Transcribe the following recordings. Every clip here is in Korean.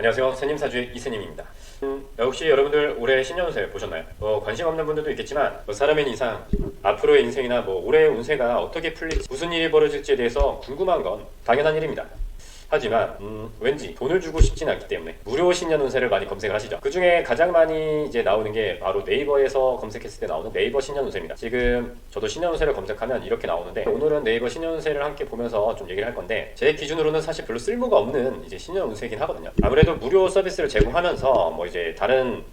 안녕하세요. 새님사주의 이새님입니다. 혹시 여러분들 올해 신년운세 보셨나요? 관심 없는 분들도 있겠지만 사람인 이상 앞으로의 인생이나 올해의 운세가 어떻게 풀릴지 무슨 일이 벌어질지에 대해서 궁금한 건 당연한 일입니다. 하지만 왠지 돈을 주고 싶진 않기 때문에 무료 신년 운세를 많이 검색을 하시죠. 그 중에 가장 많이 이제 나오는 게 바로 네이버에서 검색했을 때 나오는 네이버 신년 운세입니다. 지금 저도 신년 운세를 검색하면 이렇게 나오는데, 오늘은 네이버 신년 운세를 함께 보면서 좀 얘기를 할 건데, 제 기준으로는 사실 별로 쓸모가 없는 이제 신년 운세이긴 하거든요. 아무래도 무료 서비스를 제공하면서 이제 다른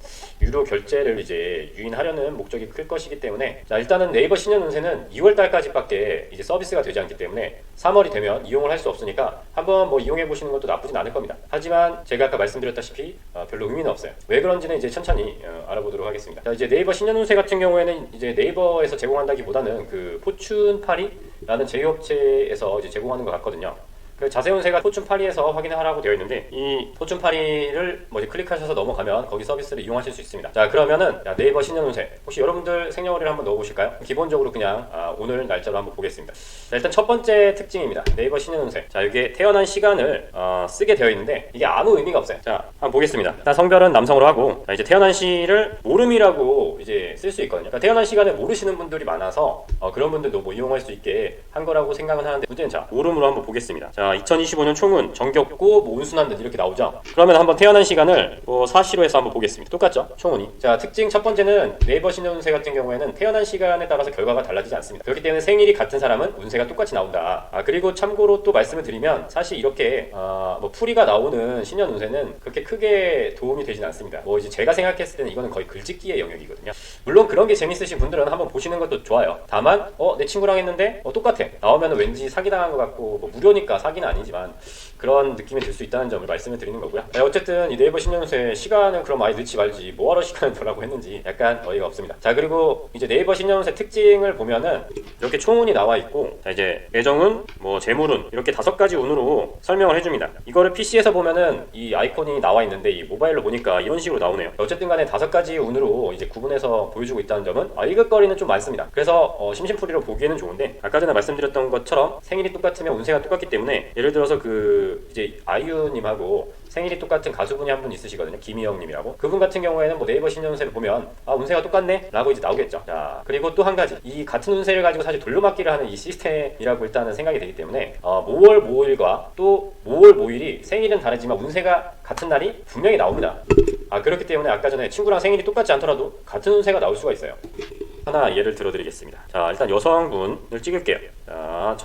유료 결제를 이제 유인하려는 목적이 클 것이기 때문에, 자, 일단은 네이버 신년 운세는 2월 달까지밖에 이제 서비스가 되지 않기 때문에 3월이 되면 이용을 할 수 없으니까 한번 이용해 보시는 것도 나쁘진 않을 겁니다. 하지만 제가 아까 말씀드렸다시피 별로 의미는 없어요. 왜 그런지는 이제 천천히 알아보도록 하겠습니다. 자, 이제 네이버 신년 운세 같은 경우에는 이제 네이버에서 제공한다기보다는 그 포춘파리라는 제휴업체에서 이제 제공하는 것 같거든요. 그 자세 운세가 포춘파리에서 확인하라고 되어 있는데, 이 포춘파리를 이제 클릭하셔서 넘어가면 거기 서비스를 이용하실 수 있습니다. 자, 그러면은 네이버 신년 운세 혹시 여러분들 생년월일을 한번 넣어보실까요? 기본적으로 그냥 오늘 날짜로 한번 보겠습니다. 자, 일단 첫 번째 특징입니다. 네이버 신년 운세. 자, 이게 태어난 시간을 쓰게 되어 있는데 이게 아무 의미가 없어요. 자, 한번 보겠습니다. 일단 성별은 남성으로 하고, 자, 이제 태어난 시를 모름이라고 이제 쓸 수 있거든요. 그러니까 태어난 시간을 모르시는 분들이 많아서 그런 분들도 이용할 수 있게 한 거라고 생각은 하는데, 문제는 자, 모름으로 한번 보겠습니다. 자, 2025년 총운 정겹고 운순환들 이렇게 나오죠. 그러면 한번 태어난 시간을 사시로 해서 한번 보겠습니다. 똑같죠? 총운이. 자, 특징 첫 번째는 네이버 신년 운세 같은 경우에는 태어난 시간에 따라서 결과가 달라지지 않습니다. 그렇기 때문에 생일이 같은 사람은 운세가 똑같이 나온다. 그리고 참고로 또 말씀을 드리면, 사실 이렇게 풀이가 나오는 신년 운세는 그렇게 크게 도움이 되진 않습니다. 이제 제가 생각했을 때는 이거는 거의 글짓기의 영역이거든요. 물론 그런 게 재밌으신 분들은 한번 보시는 것도 좋아요. 다만 내 친구랑 했는데 똑같아 나오면 왠지 사기당한 것 같고, 무료니까 사기는 아니지만 그런 느낌이 들 수 있다는 점을 말씀을 드리는 거고요. 어쨌든 이 네이버 신년운세 시간을 그럼 아예 넣지 말지 뭐하러 시간을 넣으라고 했는지 약간 어이가 없습니다. 자, 그리고 이제 네이버 신년운세 특징을 보면은 이렇게 총운이 나와 있고, 자, 이제 애정운, 재물운 이렇게 5가지 운으로 설명을 해줍니다. 이거를 PC에서 보면은 이 아이콘이 나와 있는데, 이 모바일로 보니까 이런 식으로 나오네요. 어쨌든 간에 5가지 운으로 이제 구분해서 보여주고 있다는 점은 읽을거리는 좀 많습니다. 그래서 심심풀이로 보기에는 좋은데, 아까 전에 말씀드렸던 것처럼 생일이 똑같으면 운세가 똑같기 때문에, 예를 들어서 이제 아이유님하고 생일이 똑같은 가수분이 한 분 있으시거든요. 김희영님이라고. 그분 같은 경우에는 네이버 신년운세를 보면 운세가 똑같네 라고 이제 나오겠죠. 자, 그리고 또 한 가지, 이 같은 운세를 가지고 사실 돌려막기를 하는 이 시스템이라고 일단은 생각이 되기 때문에, 모월 모일과 또 모월 모일이 생일은 다르지만 운세가 같은 날이 분명히 나옵니다. 그렇기 때문에 아까 전에 친구랑 생일이 똑같지 않더라도 같은 운세가 나올 수가 있어요. 하나 예를 들어드리겠습니다. 자, 일단 여성분을 찍을게요. 자,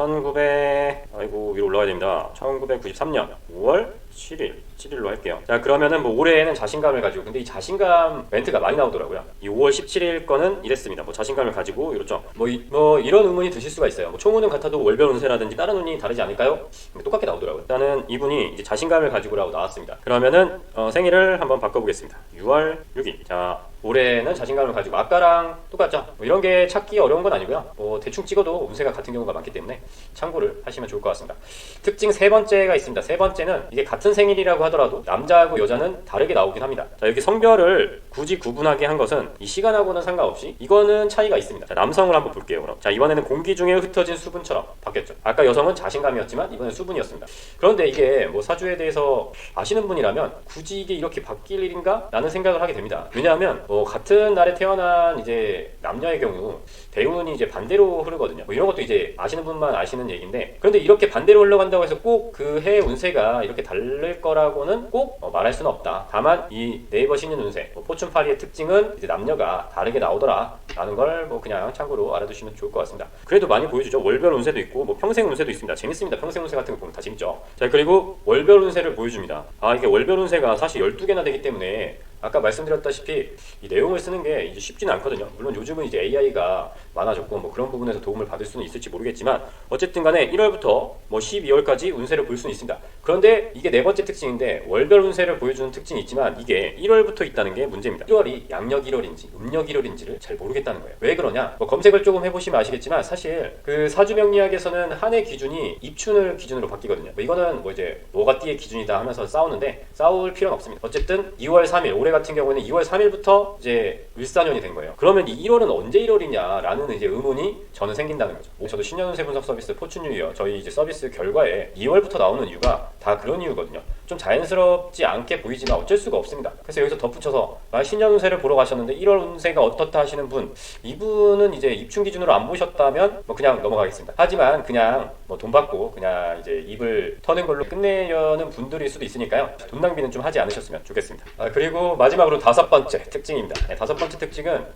위로 올라가야 됩니다. 1993년 5월 7일로 할게요. 자, 그러면은 올해에는 자신감을 가지고, 근데 이 자신감 멘트가 많이 나오더라고요. 이 5월 17일 거는 이랬습니다. 자신감을 가지고 이렇죠. 이런 의문이 드실 수가 있어요. 총운은 같아도 월별 운세라든지 다른 운이 다르지 않을까요? 똑같게 나오더라고요. 일단은 이분이 이제 자신감을 가지고라고 나왔습니다. 그러면은 생일을 한번 바꿔보겠습니다. 6월 6일. 자, 올해는 자신감을 가지고, 아까랑 똑같죠? 이런 게 찾기 어려운 건 아니고요. 대충 찍어도 운세가 같은 경우가 많기 때문에 참고를 하시면 좋을 것 같습니다. 특징 세 번째가 있습니다. 세 번째는 이게 같은 생일이라고 하더라도 남자하고 여자는 다르게 나오긴 합니다. 자, 여기 성별을 굳이 구분하게 한 것은 이 시간하고는 상관없이 이거는 차이가 있습니다. 자, 남성을 한번 볼게요. 그럼 자, 이번에는 공기 중에 흩어진 수분처럼 바뀌었죠. 아까 여성은 자신감이었지만 이번엔 수분이었습니다. 그런데 이게 사주에 대해서 아시는 분이라면 굳이 이게 이렇게 바뀔 일인가? 라는 생각을 하게 됩니다. 왜냐하면 같은 날에 태어난 이제 남녀의 경우 대운이 이제 반대로 흐르거든요. 이런 것도 이제 아시는 분만 아시는 얘기인데, 그런데 이렇게 반대로 흘러간다고 해서 꼭 그 해 운세가 이렇게 다를 거라고는 꼭 말할 수는 없다. 다만 이 네이버 신년 운세 포춘파리의 특징은 이제 남녀가 다르게 나오더라 라는 걸 그냥 참고로 알아두시면 좋을 것 같습니다. 그래도 많이 보여주죠. 월별 운세도 있고 평생 운세도 있습니다. 재밌습니다. 평생 운세 같은 거 보면 다 재밌죠. 자, 그리고 월별 운세를 보여줍니다. 이게 월별 운세가 사실 12개나 되기 때문에 아까 말씀드렸다시피 이 내용을 쓰는 게 이제 쉽지는 않거든요. 물론 요즘은 이제 AI가 많아졌고 그런 부분에서 도움을 받을 수는 있을지 모르겠지만, 어쨌든 간에 1월부터 12월까지 운세를 볼 수는 있습니다. 그런데 이게 네 번째 특징인데, 월별 운세를 보여주는 특징이 있지만 이게 1월부터 있다는 게 문제입니다. 1월이 양력 1월인지 음력 1월인지를 잘 모르겠다는 거예요. 왜 그러냐? 검색을 조금 해보시면 아시겠지만, 사실 그 사주명리학에서는 한 해 기준이 입춘을 기준으로 바뀌거든요. 이거는 이제 뭐가 띠의 기준이다 하면서 싸우는데 싸울 필요는 없습니다. 어쨌든 2월 3일 올해 같은 경우에는 2월 3일부터 이제 을사년이 된 거예요. 그러면 이 1월은 언제 1월이냐라는 이제 의문이 저는 생긴다는 거죠. 저도 신년운세 분석 서비스 포춘 뉴이어 저희 이제 서비스 결과에 2월부터 나오는 이유가 다 그런 이유거든요. 좀 자연스럽지 않게 보이지만 어쩔 수가 없습니다. 그래서 여기서 덧붙여서 신년운세를 보러 가셨는데 1월 운세가 어떻다 하시는 분, 이분은 이제 입춘 기준으로 안 보셨다면 뭐 그냥 넘어가겠습니다. 하지만 그냥 뭐 돈 받고 그냥 이제 입을 터는 걸로 끝내려는 분들일 수도 있으니까요. 돈 낭비는 좀 하지 않으셨으면 좋겠습니다. 그리고 마지막으로 5번째 특징입니다. 5번째 특징은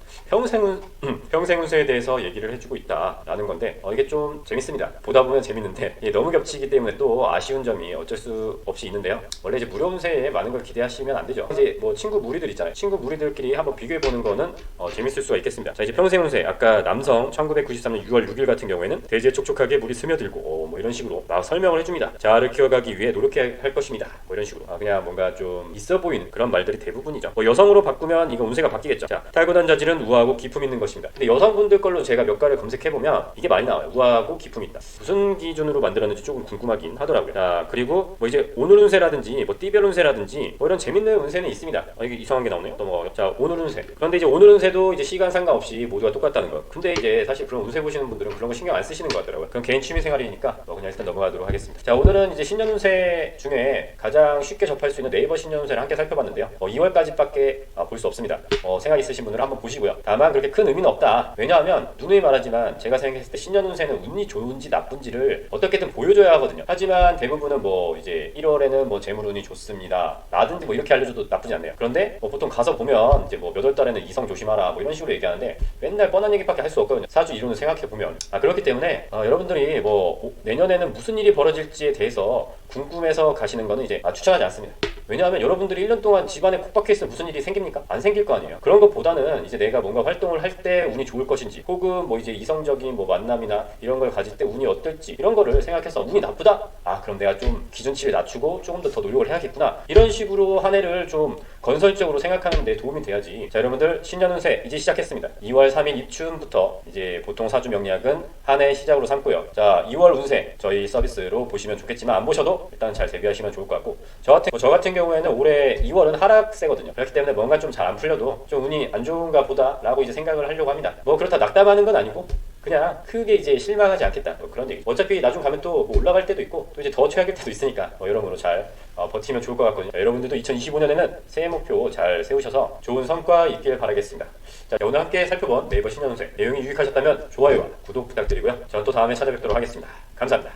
평생 운세에 대해서 얘기를 해주고 있다라는 건데 이게 좀 재밌습니다. 보다 보면 재밌는데 이게 너무 겹치기 때문에 또 아쉬운 점이 어쩔 수 없이 있는데요. 원래 이제 무료 운세에 많은 걸 기대하시면 안 되죠. 이제 뭐 친구 무리들 있잖아요. 친구 무리들끼리 한번 비교해 보는 거는 재밌을 수가 있겠습니다. 자, 이제 평생 운세, 아까 남성 1993년 6월 6일 같은 경우에는 대지에 촉촉하게 물이 스며들고 뭐 이런 식으로 막 설명을 해줍니다. 자아를 키워가기 위해 노력해야 할 것입니다. 뭐 이런 식으로 그냥 뭔가 좀 있어 보이는 그런 말들이 대부분이죠. 뭐 여성으로 바꾸면 이거 운세가 바뀌겠죠. 자, 타고난 자질은 우아하고 기품 있는 것입니다. 근데 여성분들 걸로 제가 몇 가를 검색해 보면 이게 많이 나와요. 우아하고 기품 있다. 무슨 기준으로 만들었는지 조금 궁금하긴 하더라고요. 자, 그리고 뭐 이제 오늘 운세라든지 뭐 띠별 운세라든지 뭐 이런 재밌는 운세는 있습니다. 이게 이상한 게 나오네요. 넘어가요. 자, 오늘 운세. 그런데 이제 오늘 운세도 이제 시간 상관없이 모두가 똑같다는 거. 근데 이제 사실 그런 운세 보시는 분들은 그런 거 신경 안 쓰시는 것 같더라고요. 그건 개인 취미 생활이니까 그냥 일단 넘어가도록 하겠습니다. 자, 오늘은 이제 신년 운세 중에 가장 쉽게 접할 수 있는 네이버 신년 운세를 함께 살펴봤는데요. 2월까지밖에 볼 수 없습니다. 생각 있으신 분들은 한번 보시고요. 다만 그렇게 큰 의미는 없다. 왜냐하면 누누이 말하지만 제가 생각했을 때 신년 운세는 운이 좋은지 나쁜지를 어떻게든 보여줘야 하거든요. 하지만 대부분은 뭐 이제 1월에는 뭐 재물운이 좋습니다 라든지 뭐 이렇게 알려줘도 나쁘지 않네요. 그런데 보통 가서 보면 이제 뭐 몇 월 달에는 이성 조심하라 뭐 이런 식으로 얘기하는데 맨날 뻔한 얘기밖에 할 수 없거든요. 사주 이론을 생각해보면 그렇기 때문에 여러분들이 뭐 내년에는 무슨 일이 벌어질지에 대해서 궁금해서 가시는 거는 이제 추천하지 않습니다. 왜냐하면 여러분들이 1년 동안 집안에 콕 박혀있으면 무슨 일이 생깁니까? 안 생길 거 아니에요. 그런 것보다는 이제 내가 뭔가 활동을 할 때 운이 좋을 것인지 혹은 뭐 이제 이성적인 뭐 만남이나 이런 걸 가질 때 운이 어떨지 이런 거를 생각해서 운이 나쁘다? 그럼 내가 좀 기준치를 낮추고 조금 더 노력을 해야겠구나. 이런 식으로 한 해를 좀 건설적으로 생각하는 데 도움이 돼야지. 자, 여러분들 신년 운세 이제 시작했습니다. 2월 3일 입춘부터 이제 보통 사주 명리학은 한 해 시작으로 삼고요. 자, 2월 운세 저희 서비스로 보시면 좋겠지만 안 보셔도 일단 잘 대비하시면 좋을 것 같고 저 같은 경우에는 올해 2월은 하락세거든요. 그렇기 때문에 뭔가 좀 잘 안 풀려도 좀 운이 안 좋은가 보다 라고 이제 생각을 하려고 합니다. 뭐 그렇다 낙담하는 건 아니고 그냥 크게 이제 실망하지 않겠다 뭐 그런 얘기. 어차피 나중 가면 또뭐 올라갈 때도 있고 또 이제 더 최악일 때도 있으니까 여러모로 잘 버티면 좋을 것 같거든요. 자, 여러분들도 2025년에는 새해 목표 잘 세우셔서 좋은 성과 있길 바라겠습니다. 자, 오늘 함께 살펴본 네이버 신년 운세 내용이 유익하셨다면 좋아요와 구독 부탁드리고요. 저는 또 다음에 찾아뵙도록 하겠습니다. 감사합니다.